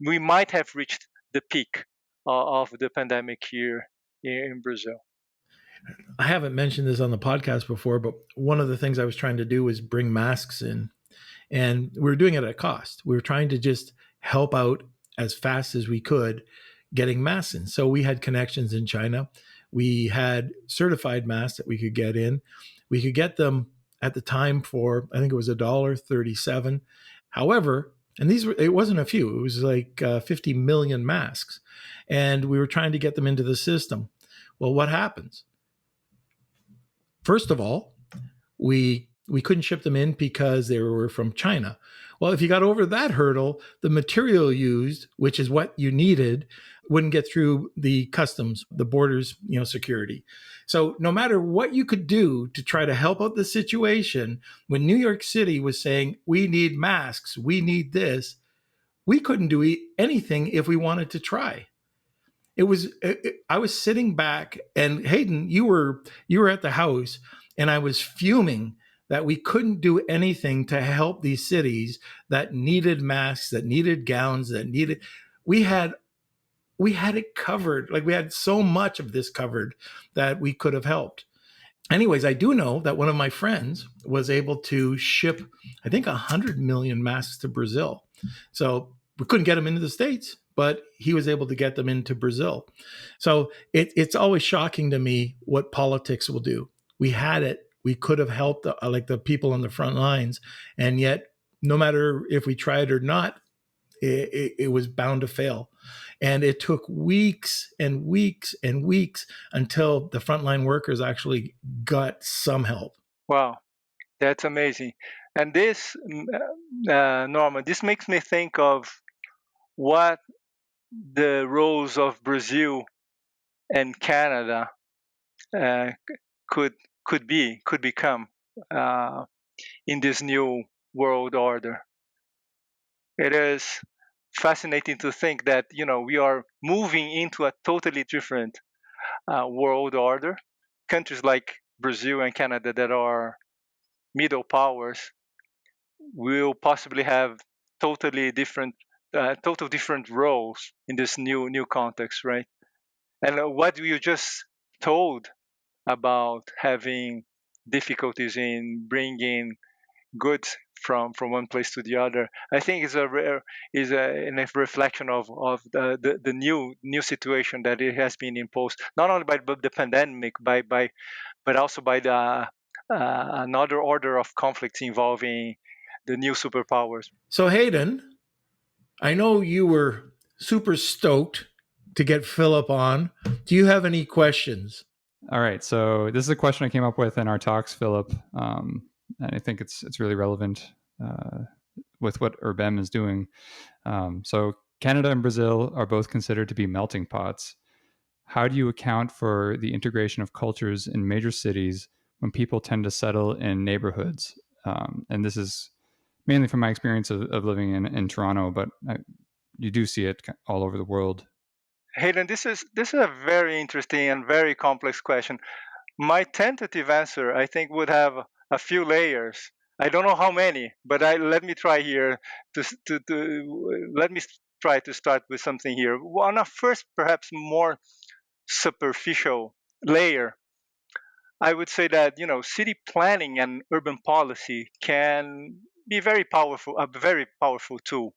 we might have reached the peak of the pandemic here in Brazil. I haven't mentioned this on the podcast before, but one of the things I was trying to do was bring masks in, and we were doing it at a cost. We were trying to just help out as fast as we could getting masks in. So we had connections in China. We had certified masks that we could get in. We could get them at the time for, I think it was $1.37. However, and it wasn't a few, it was like 50 million masks. And we were trying to get them into the system. Well, what happens? First of all, we couldn't ship them in because they were from China. Well, if you got over that hurdle, the material used, which is what you needed, wouldn't get through the customs, the borders, security. So no matter what you could do to try to help out the situation, when New York City was saying, we need masks, we need this, we couldn't do anything if we wanted to try. I was sitting back, and Hayden, you were at the house, and I was fuming that we couldn't do anything to help these cities that needed masks, that needed gowns, we had it covered. Like, we had so much of this covered that we could have helped. Anyways, I do know that one of my friends was able to ship, I think, 100 million masks to Brazil. So we couldn't get them into the States, but he was able to get them into Brazil. So it's always shocking to me what politics will do. We had it. We could have helped the people on the front lines. And yet, no matter if we tried or not, it was bound to fail. And it took weeks and weeks and weeks until the frontline workers actually got some help. Wow, that's amazing. And this, Norman, this makes me think of what the roles of Brazil and Canada uh, could become in this new world order. It is fascinating to think that we are moving into a totally different world order. Countries like Brazil and Canada that are middle powers will possibly have totally different different roles in this new context, right? And what you just told about having difficulties in bringing goods from one place to the other, I think is a reflection of the new situation that it has been imposed, not only by the pandemic, but also by the another order of conflicts involving the new superpowers. So, Hayden, I know you were super stoked to get Philip on. Do you have any questions? All right. So this is a question I came up with in our talks, Philip, and I think it's really relevant with what URBEM is doing. So Canada and Brazil are both considered to be melting pots. How do you account for the integration of cultures in major cities when people tend to settle in neighborhoods? And this is mainly from my experience of living in Toronto, but you do see it all over the world. Hayden, this is a very interesting and very complex question. My tentative answer, I think, would have a few layers. I don't know how many, but let me try here let me try to start with something here. On a first, perhaps more superficial layer, I would say that city planning and urban policy can be a very powerful tool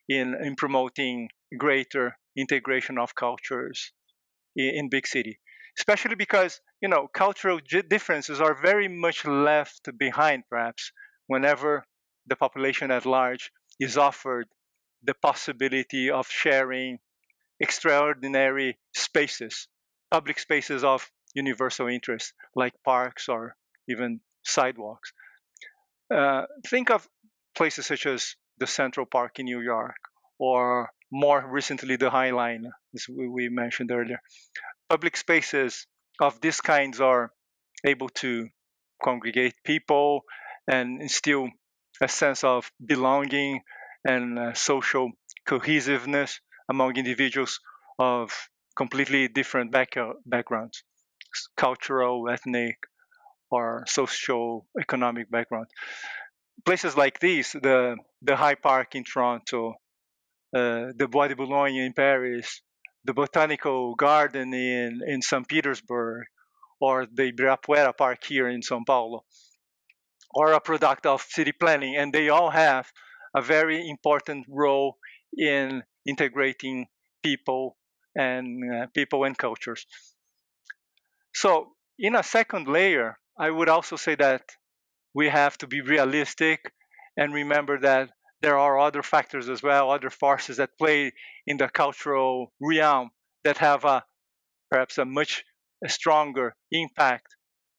in promoting greater integration of cultures in big city, especially because cultural differences are very much left behind, perhaps, whenever the population at large is offered the possibility of sharing extraordinary spaces, public spaces of universal interest, like parks or even sidewalks. Think of places such as the Central Park in New York, or more recently the High Line, as we mentioned earlier. Public spaces of these kinds are able to congregate people and instill a sense of belonging and social cohesiveness among individuals of completely different backgrounds, cultural, ethnic, or socio-economic background. Places like these, the High Park in Toronto, the Bois de Boulogne in Paris, the Botanical Garden in St. Petersburg, or the Ibirapuera Park here in São Paulo, are a product of city planning, and they all have a very important role in integrating people and cultures. So, in a second layer, I would also say that we have to be realistic and remember that there are other factors as well, other forces that play in the cultural realm that have perhaps a much stronger impact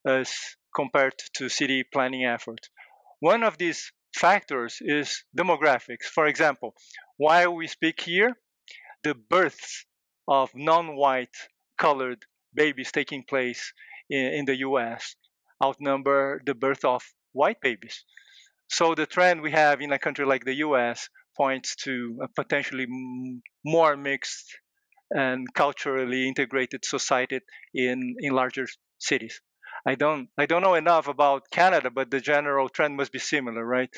as compared to city planning efforts. One of these factors is demographics. For example, while we speak here, the births of non-white colored babies taking place in the US outnumber the birth of white babies. So the trend we have in a country like the US points to a potentially more mixed and culturally integrated society in larger cities. I don't know enough about Canada, but the general trend must be similar, right?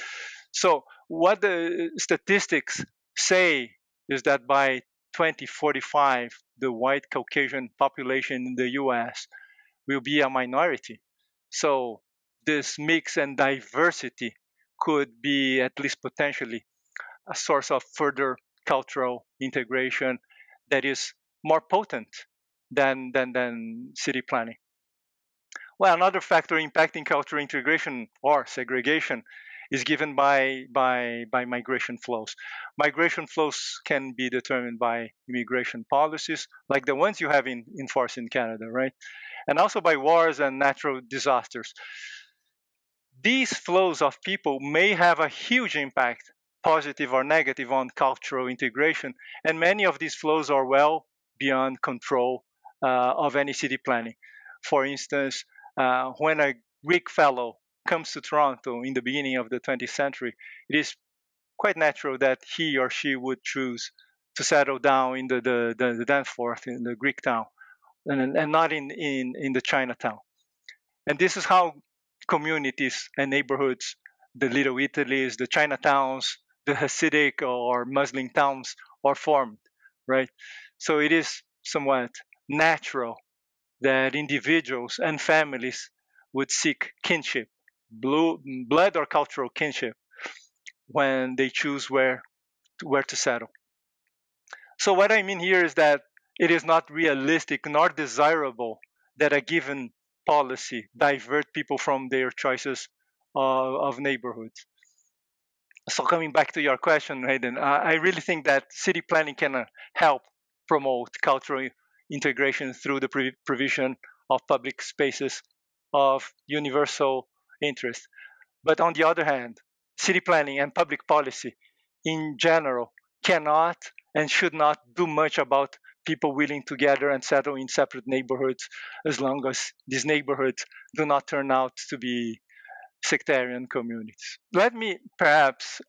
So what the statistics say is that by 2045, the white Caucasian population in the US will be a minority. So this mix and diversity could be, at least potentially, a source of further cultural integration that is more potent than city planning. Well, another factor impacting cultural integration or segregation is given by migration flows. Migration flows can be determined by immigration policies, like the ones you have in force in Canada, right? And also by wars and natural disasters. These flows of people may have a huge impact, positive or negative, on cultural integration, and many of these flows are well beyond control of any city planning. For instance, when a Greek fellow comes to Toronto in the beginning of the 20th century, it is quite natural that he or she would choose to settle down in the Danforth, in the Greek town, and not in the Chinatown. And this is how communities and neighborhoods, the Little Italies, the Chinatowns, the Hasidic or Muslim towns are formed, right? So it is somewhat natural that individuals and families would seek kinship, blood or cultural kinship, when they choose where to settle. So what I mean here is that it is not realistic nor desirable that a given policy divert people from their choices of neighborhoods. So coming back to your question, Hayden, I really think that city planning can help promote cultural integration through the provision of public spaces of universal interest. But on the other hand, city planning and public policy in general cannot and should not do much about people willing to gather and settle in separate neighborhoods, as long as these neighborhoods do not turn out to be sectarian communities. Let me perhaps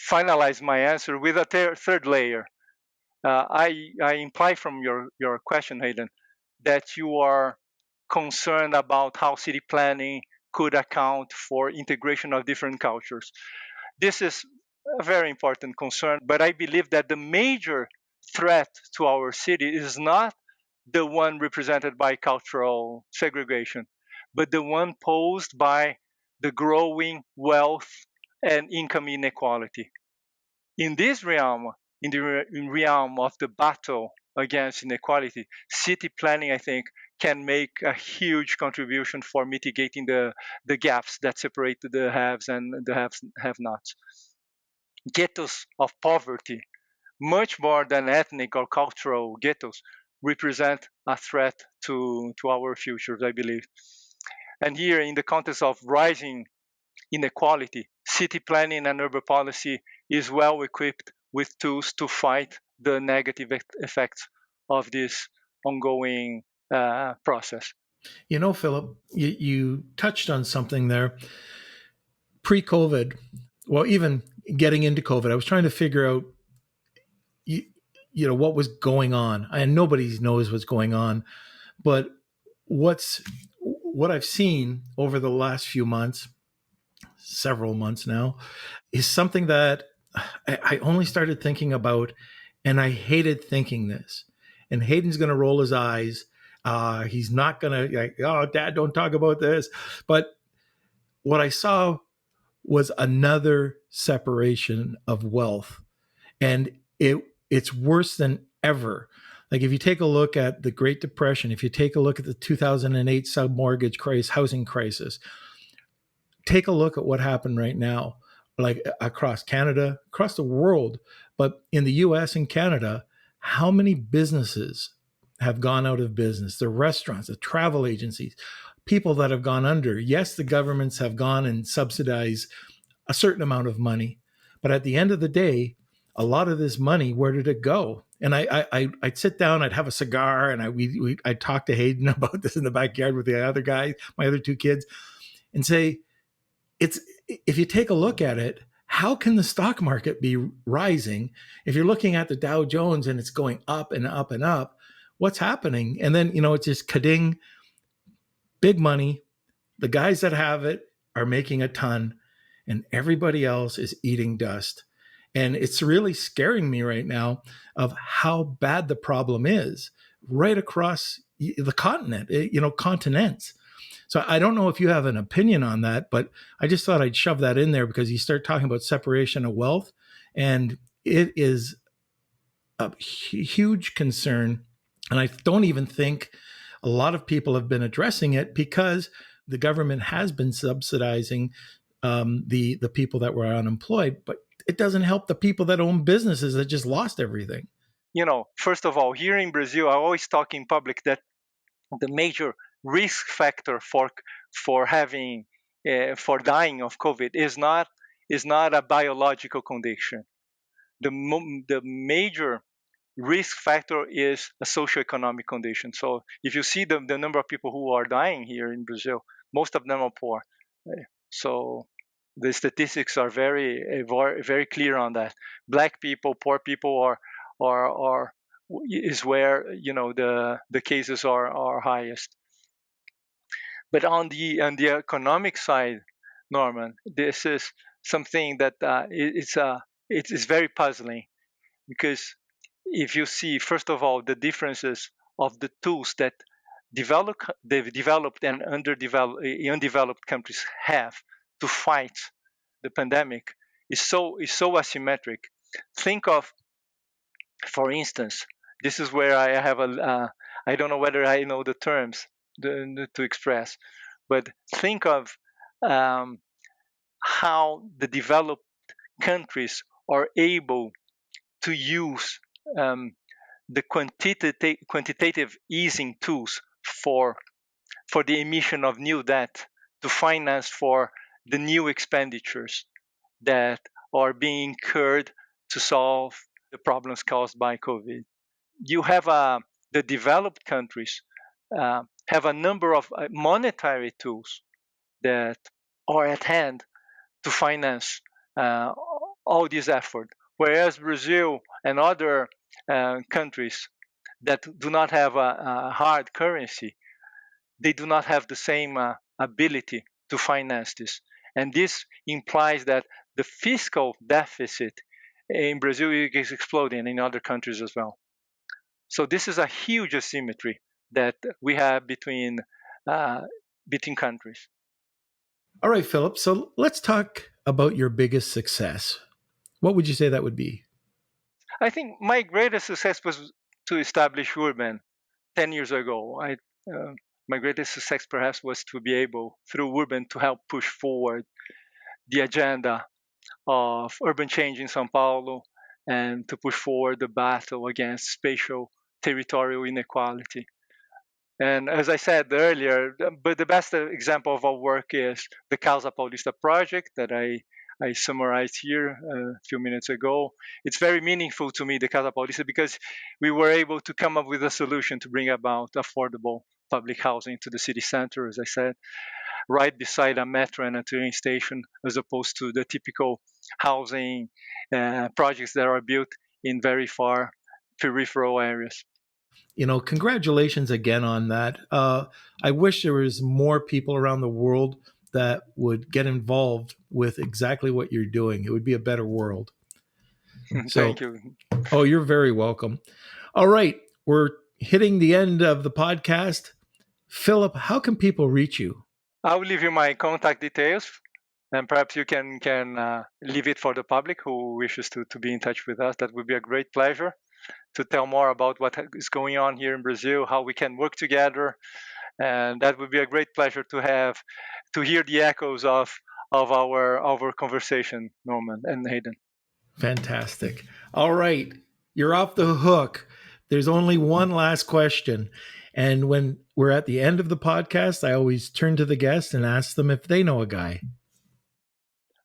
finalize my answer with a third layer. I imply from your question, Hayden, that you are concerned about how city planning could account for integration of different cultures. This is a very important concern, but I believe that the major threat to our city is not the one represented by cultural segregation, but the one posed by the growing wealth and income inequality. In this realm, in the realm of the battle against inequality, city planning, I think, can make a huge contribution for mitigating the gaps that separate the haves and the have-nots. Ghettos of poverty, much more than ethnic or cultural ghettos, represent a threat to our futures, I believe. And here, in the context of rising inequality, city planning and urban policy is well equipped with tools to fight the negative effects of this ongoing process. You know, Philip, you touched on something there. Pre-COVID, well, even getting into COVID, I was trying to figure out, you, what was going on. And nobody knows what's going on, but what I've seen over the last few months, several months now, is something that I only started thinking about, and I hated thinking this. And Hayden's going to roll his eyes. He's not going to, like, oh, Dad, don't talk about this. But what I saw was another separation of wealth, and it's worse than ever. Like, if you take a look at the Great Depression, if you take a look at the 2008 submortgage crisis, housing crisis, take a look at what happened right now, like across Canada, across the world, but in the US and Canada, how many businesses have gone out of business? The restaurants, the travel agencies, people that have gone under. Yes, the governments have gone and subsidized a certain amount of money, but at the end of the day, a lot of this money, where did it go? And I'd sit down, I'd have a cigar, and I'd talk to Hayden about this in the backyard with the other guy, my other two kids, and say, it's, if you take a look at it, how can the stock market be rising if you're looking at the Dow Jones and it's going up and up and up? What's happening? And then, it's just kading, big money. The guys that have it are making a ton, and everybody else is eating dust. And it's really scaring me right now of how bad the problem is right across the continent, continents. So I don't know if you have an opinion on that, but I just thought I'd shove that in there because you start talking about separation of wealth, and it is a huge concern. And I don't even think a lot of people have been addressing it because the government has been subsidizing the people that were unemployed, but it doesn't help the people that own businesses that just lost everything. First of all, here in Brazil, I always talk in public that the major risk factor for having for dying of COVID is not a biological condition. The major risk factor is a socioeconomic condition. So if you see the number of people who are dying here in Brazil, most of them are poor. So the statistics are very clear on that. Black people, poor people are is where the cases are highest. But on the economic side, Norman, this is something that it is very puzzling, because if you see, first of all, the differences of the tools that they've developed and undeveloped countries have to fight the pandemic is so asymmetric. Think of, for instance, this is where I have I don't know whether I know the terms to express, but think of how the developed countries are able to use the quantitative easing tools for the emission of new debt to finance for the new expenditures that are being incurred to solve the problems caused by COVID. You have the developed countries have a number of monetary tools that are at hand to finance all this effort, whereas Brazil and other countries that do not have a hard currency, they do not have the same ability to finance this. And this implies that the fiscal deficit in Brazil is exploding, in other countries as well. So this is a huge asymmetry that we have between countries. All right, Philip. So let's talk about your biggest success. What would you say that would be? I think my greatest success was to establish URBEM 10 years ago. My greatest success perhaps was to be able, through URBEM, to help push forward the agenda of urban change in São Paulo and to push forward the battle against spatial territorial inequality. And as I said earlier, but the best example of our work is the Casa Paulista project that I summarized here a few minutes ago. It's very meaningful to me, the Casa Paulista, because we were able to come up with a solution to bring about affordable public housing to the city center, as I said, right beside a metro and a train station, as opposed to the typical housing projects that are built in very far peripheral areas. Congratulations again on that. I wish there was more people around the world that would get involved with exactly what you're doing. It would be a better world. Thank you. Oh, you're very welcome. All right. We're hitting the end of the podcast. Philip, how can people reach you? I will leave you my contact details, and perhaps you can leave it for the public who wishes to be in touch with us. That would be a great pleasure to tell more about what is going on here in Brazil, how we can work together. And that would be a great pleasure to hear the echoes of our conversation, Norman and Hayden. Fantastic. All right. You're off the hook. There's only one last question. And when we're at the end of the podcast, I always turn to the guest and ask them if they know a guy.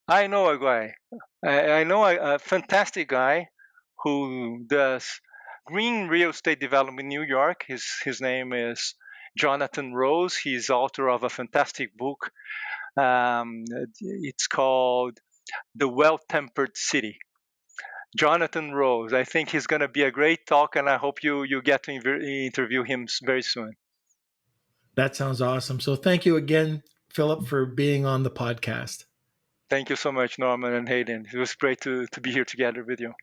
I know a guy. I know a fantastic guy who does green real estate development in New York. His name is Jonathan Rose. He's author of a fantastic book. It's called The Well-Tempered City. Jonathan Rose. I think he's going to be a great talk, and I hope you get to interview him very soon. That sounds awesome. So thank you again, Philip, for being on the podcast. Thank you so much, Norman and Hayden. It was great to be here together with you.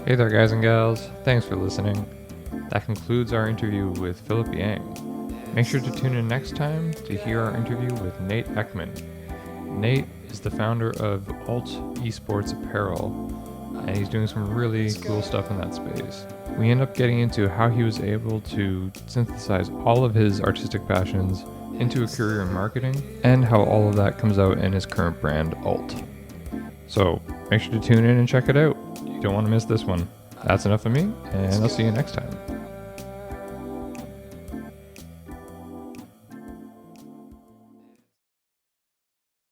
Hey there, guys and gals. Thanks for listening. That concludes our interview with Philip Yang. Make sure to tune in next time to hear our interview with Nate Ekman. Nate is the founder of Alt Esports Apparel, and he's doing some really cool stuff in that space. We end up getting into how he was able to synthesize all of his artistic passions into a career in marketing, and how all of that comes out in his current brand, Alt. So make sure to tune in and check it out. You don't want to miss this one. That's enough of me, and I'll see you next time.